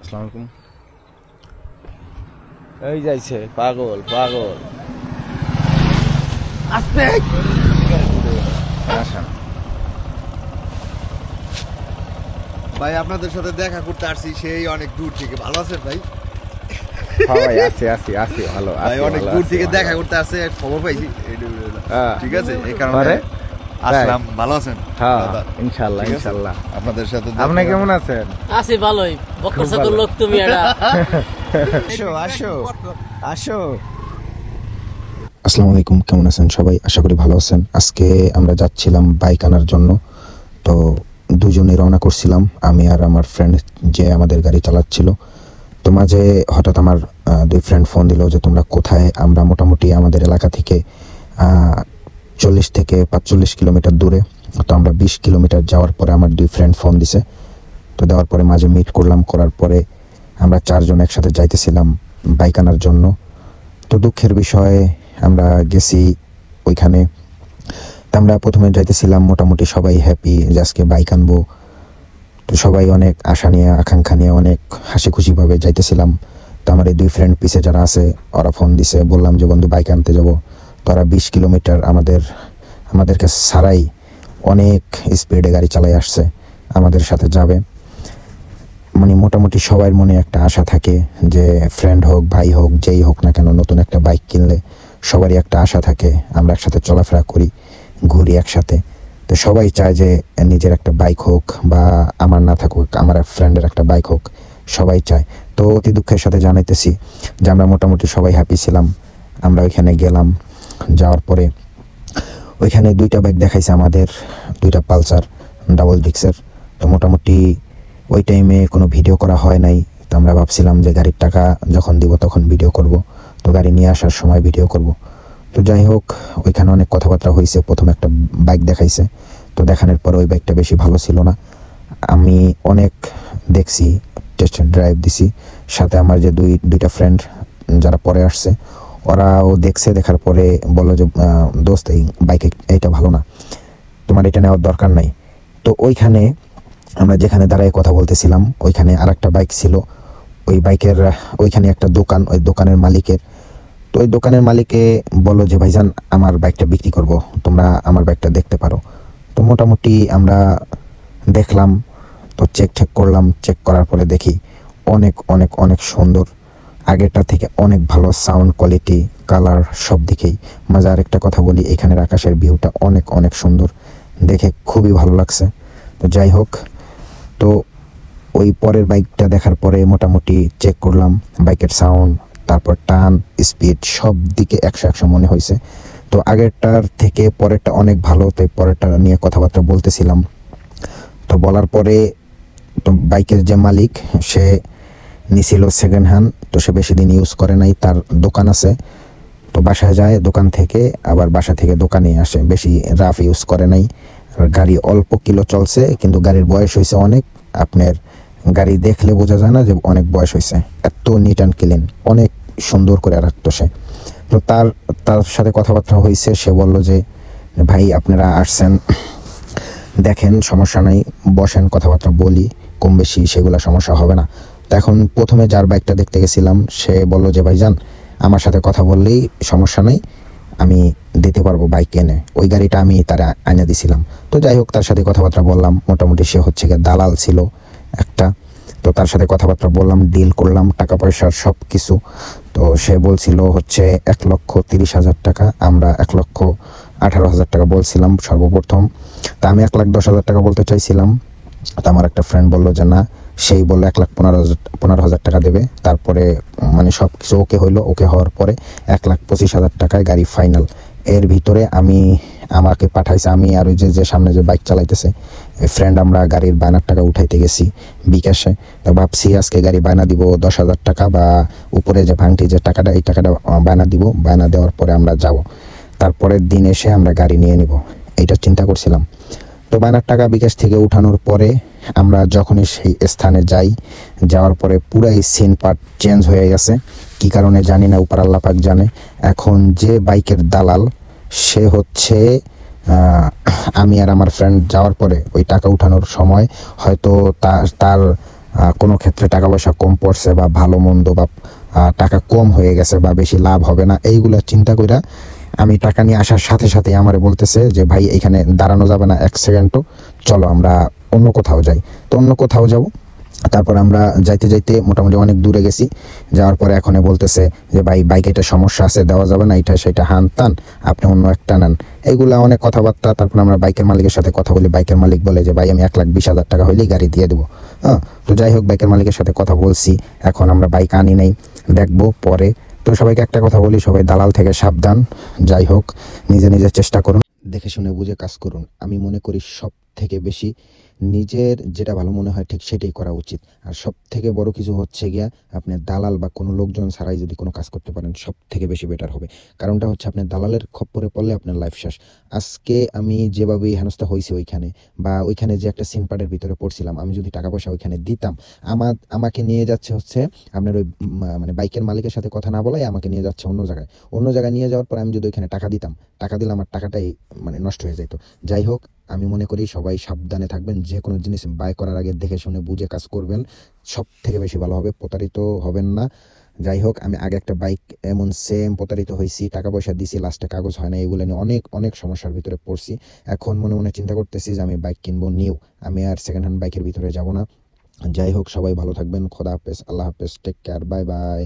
আসসালামু আলাইকুম। এই যাইছে পাগল পাগল আস্তে আসেন ভাই আপনাদের সাথে দেখা করতে আসছি সেই অনেক দূর থেকে। ভালো আছেন ভাই? ভাই আছি আছি আছি ভালো ভাই আছি অনেক ভালো দূর আছি, থেকে ভালো। দেখা করতে আসছে, খবর পাইছি। ঠিক আছে, এই কারণে পরে? আসলাম। ভালো আছেন? হ্যাঁ দাদা, ইনশাআল্লাহ ঠিক আছে? ইনশাআল্লাহ। আপনাদের সাথে আপনি কেমন আছেন? আছি ভালোই। বক্কর সকল ভালো। লোক তুমি এটা আসো আসো আসো। আসসালামু আলাইকুম, কেমন আছেন সবাই? আশা করি ভালো আছেন। আজকে আমরা যাচ্ছিলাম বাইক আনার জন্য। তো দুজনে রওনা করছিলাম, আমি আর আমার ফ্রেন্ড যে আমাদের গাড়ি চালাচ্ছিল। তো মাঝে হঠাৎ আমার দুই ফ্রেন্ড ফোন দিল যে তোমরা কোথায়। আমরা মোটামুটি আমাদের এলাকা থেকে 40 থেকে 45 কিলোমিটার দূরে। তো আমরা 20 কিলোমিটার যাওয়ার পরে আমার দুই ফ্রেন্ড ফোন দিছে। তো দেওয়ার পরে মাঝে মিট করলাম, করার পরে আমরা চারজন একসাথে যাইতেছিলাম বাইক আনার জন্য। তো দুঃখের বিষয়ে আমরা গেছি ওইখানে। তো আমরা প্রথমে যাইতেছিলাম, মোটামুটি সবাই হ্যাপি যে আজকে বাইক আনবো। তো সবাই অনেক আশা নিয়ে আকাঙ্ক্ষা নিয়ে অনেক হাসি খুশিভাবে যাইতেছিলাম। তো আমার এই দুই ফ্রেন্ড পিছে যারা আছে ওরা ফোন দিছে, বললাম যে বন্ধু বাইক আনতে যাব। তো ওরা 20 কিলোমিটার আমাদেরকে ছাড়াই অনেক স্পিডে গাড়ি চালাই আসছে, আমাদের সাথে যাবে। মানে মোটামুটি সবার মনে একটা আশা থাকে যে ফ্রেন্ড হোক ভাই হোক যেই হোক না কেন, নতুন একটা বাইক কিনলে সবারই একটা আশা থাকে আমরা একসাথে চলাফেরা করি, ঘুরি একসাথে। তো সবাই চায় যে নিজের একটা বাইক হোক বা আমার না থাকুক, আমার ফ্রেন্ডের একটা বাইক হোক, সবাই চায়। তো অতি দুঃখের সাথে জানাইতেছি যে আমরা মোটামুটি সবাই হ্যাপি ছিলাম। আমরা ওইখানে গেলাম, যাওয়ার পরে ওইখানে দুইটা বাইক দেখাইছে আমাদের, দুইটা পালসার ডাবল ডিক্সের। তো মোটামুটি ওই টাইমে কোনো ভিডিও করা হয় নাই। তো আমরা ভাবছিলাম যে গাড়ির টাকা যখন দিব তখন ভিডিও করব, তো গাড়ি নিয়ে আসার সময় ভিডিও করব। তো যাই হোক, ওইখানে অনেক কথাবার্তা হয়েছে। প্রথমে একটা বাইক দেখাইছে, তো দেখানোর পর ওই বাইকটা বেশি ভালো ছিল না। আমি অনেক দেখছি, টেস্ট ড্রাইভ দিছি, সাথে আমার যে দুইটা ফ্রেন্ড যারা পরে আসছে ওরাও দেখছে। দেখার পরে বললো যে দোস্ত এই বাইক এইটা ভালো না, তোমার এটা নেওয়ার দরকার নাই। তো ওইখানে আমরা যেখানে দাঁড়ায় কথা বলতেছিলাম ওইখানে আরেকটা বাইক ছিল। ওই বাইকের ওইখানে একটা দোকান, ওই দোকানের মালিকের। তো ওই দোকানের মালিকে বললো যে ভাইজান আমার বাইকটা বিক্রি করব, তোমরা আমার বাইকটা দেখতে পারো। তো মোটামুটি আমরা দেখলাম, তো চেক করলাম। চেক করার পরে দেখি অনেক অনেক অনেক সুন্দর, আগেরটা থেকে অনেক ভালো সাউন্ড কোয়ালিটি, কালার, সব দিকেই মজা। আরেকটা কথা বলি, এখানের আকাশের ভিউটা অনেক অনেক সুন্দর, দেখে খুবই ভালো লাগছে। তো যাই হোক, তো ওই পরের বাইকটা দেখার পরে মোটামুটি চেক করলাম বাইকের সাউন্ড, তারপর টান, স্পিড, সব দিকে 100 মনে হয়েছে। তো আগেরটার থেকে পরেরটা অনেক ভালো, তাই পরেরটা নিয়ে কথাবার্তা বলতেছিলাম। তো বলার পরে তো বাইকের যে মালিক সে নিছিল সেকেন্ড হ্যান্ড, তো সে বেশি দিন ইউজ করে নাই। তার দোকান আছে, তো বাসায় যায়, দোকান থেকে আবার বাসা থেকে দোকানে আসে, বেশি রাফ ইউজ করে নাই। আর গাড়ি অল্প কিলো চলছে, কিন্তু গাড়ির বয়স হয়েছে অনেক। আপনার গাড়ি দেখলে বোঝা যায় না যে অনেক বয়স হয়েছে, এত নিট অ্যান্ড ক্লিন, অনেক সুন্দর করে রাখতো সে। তো তার সাথে কথাবার্তা হয়েছে। সে বলল যে ভাই আপনারা আসছেন, দেখেন সমস্যা নাই, বসেন, কথাবার্তা বলি, কম বেশি সেগুলো সমস্যা হবে না। তো এখন প্রথমে যার বাইকটা দেখতে গেছিলাম সে বলল যে ভাইজান আমার সাথে কথা বললেই সমস্যা নেই, আমি দিতে পারবো বাইক এনে। ওই গাড়িটা আমি তারা আইনে দিছিলাম। তো যাই হোক, তার সাথে কথাবার্তা বললাম। মোটামুটি সে হচ্ছে গিয়ে দালাল ছিল একটা। তো তার সাথে কথাবার্তা বললাম, ডিল করলাম, টাকা পয়সার সব কিছু। তো সে বলছিল হচ্ছে 1,30,000 টাকা, আমরা 1,18,000 টাকা বলছিলাম সর্বপ্রথম। তা আমি 1,10,000 টাকা বলতে চাইছিলাম। তো আমার একটা ফ্রেন্ড বললো যে না, সেই বললো 1,15,000 টাকা দেবে। তারপরে মানে সব কিছু ওকে হইলো। ওকে হওয়ার পরে 1,25,000 টাকায় গাড়ি ফাইনাল। এর ভিতরে আমাকে পাঠাইছে, আমি আর ওই যে সামনে যে বাইক চালাইতেছে ফ্রেন্ড, আমরা গাড়ির বায়নার টাকা উঠাইতে গেছি বিকাশে। তো ভাবছি আজকে গাড়ি বায়না দিব 10,000 টাকা, বা উপরে যে ভাঙটি যে টাকাটা, এই টাকাটা বায়না দিব। বায়না দেওয়ার পরে আমরা যাব, তারপরের দিন এসে আমরা গাড়ি নিয়ে নিব, এইটা চিন্তা করছিলাম। তো বায়নার টাকা বিকাশ থেকে উঠানোর পরে আমরা যখনই সেই স্থানে যাওয়ার পরে পুরাই সিন পার্ট চেঞ্জ হয়ে গেছে। কি কারণে জানি না, উপর আল্লাহ পাক জানে। এখন যে বাইকের দালাল সে হচ্ছে আমি আর আমার ফ্রেন্ড যাওয়ার পরে ওই টাকা উঠানোর সময় হয়তো তার কোনো ক্ষেত্রে টাকা পয়সা কম পড়ছে বা ভালো মন্দ বা টাকা কম হয়ে গেছে বা বেশি লাভ হবে না, এইগুলো চিন্তা কইরা আমি টাকা নিয়ে আসার সাথে সাথে আমারে বলতেছে যে ভাই এখানে দাঁড়ানো যাবে না এক সেকেন্ডও, চলো আমরা অন্য কোথাও যাই। তো অন্য কোথাও যাব। তারপর আমরা যাইতে যাইতে মোটামুটি অনেক দূরে গেছি। যাওয়ার পরে এখন বলতেছে যে ভাই বাইকে একটা সমস্যা আছে, দেওয়া যাবে না, এটা সেটা হান তান, আপনি অন্য একটা নেন। এইগুলা অনেক কথাবার্তা। তারপর আমরা বাইকের মালিকের সাথে কথা বলি। বাইকের মালিক বলে যে ভাই আমি 1,20,000 টাকা হইলেই গাড়ি দিয়ে দেবো। হ্যাঁ, তো যাই হোক বাইকের মালিকের সাথে কথা বলছি। এখন আমরা বাইক আনি নাই, দেখবো পরে। তো সবাইকে একটা কথা বলি, সবাই দালাল থেকে সাবধান। যাই হোক, নিজে নিজে চেষ্টা করুন, দেখে শুনে বুঝে কাজ করুন। আমি মনে করি সব থেকে বেশি নিজের যেটা ভালো মনে হয় ঠিক সেটাই করা উচিত। আর সব থেকে বড় কিছু হচ্ছে গিয়া আপনি দালাল বা কোনো লোকজন ছাড়াই যদি কোনো কাজ করতে পারেন সব থেকে বেশি বেটার হবে। কারণটা হচ্ছে আপনি দালালের খপ্পরে পড়লে আপনার লাইফ শেষ। আজকে আমি যেভাবে হেনস্থা হয়েছি ওইখানে, বা ওইখানে যে একটা সিনপাটের ভিতরে পড়ছিলাম, আমি যদি টাকা পয়সা ওইখানে দিতাম, আমাকে নিয়ে যাচ্ছে হচ্ছে আপনার ওই মানে বাইকের মালিকের সাথে কথা না বলাই আমাকে নিয়ে যাচ্ছে অন্য জায়গায়। অন্য জায়গায় নিয়ে যাওয়ার পর আমি যদি ওইখানে টাকা দিতাম, টাকা দিলে আমার টাকাটাই মানে নষ্ট হয়ে যেত। যাই হোক, আমি মনে করি সবাই সাবধানে থাকবেন। যে কোনো জিনিস বাই করার আগে দেখে শুনে বুঝে কাজ করবেন, সব থেকে বেশি ভালো হবে। প্রতারিত হবেন না। যাই হোক, আমি আগে একটা বাইক এমন সেম প্রতারিত হয়েছি, টাকা পয়সা দিছি, লাস্টে কাগজ হয় না, এগুলো নিয়ে অনেক অনেক সমস্যার ভিতরে পড়ছি। এখন মনে মনে চিন্তা করতেছি যে আমি বাইক কিনবো নিউ, আমি আর সেকেন্ড হ্যান্ড বাইকের ভিতরে যাব না। যাই হোক, সবাই ভালো থাকবেন। খোদা হাফেজ, আল্লাহ হাফেজ, টেক কেয়ার, বাই বাই।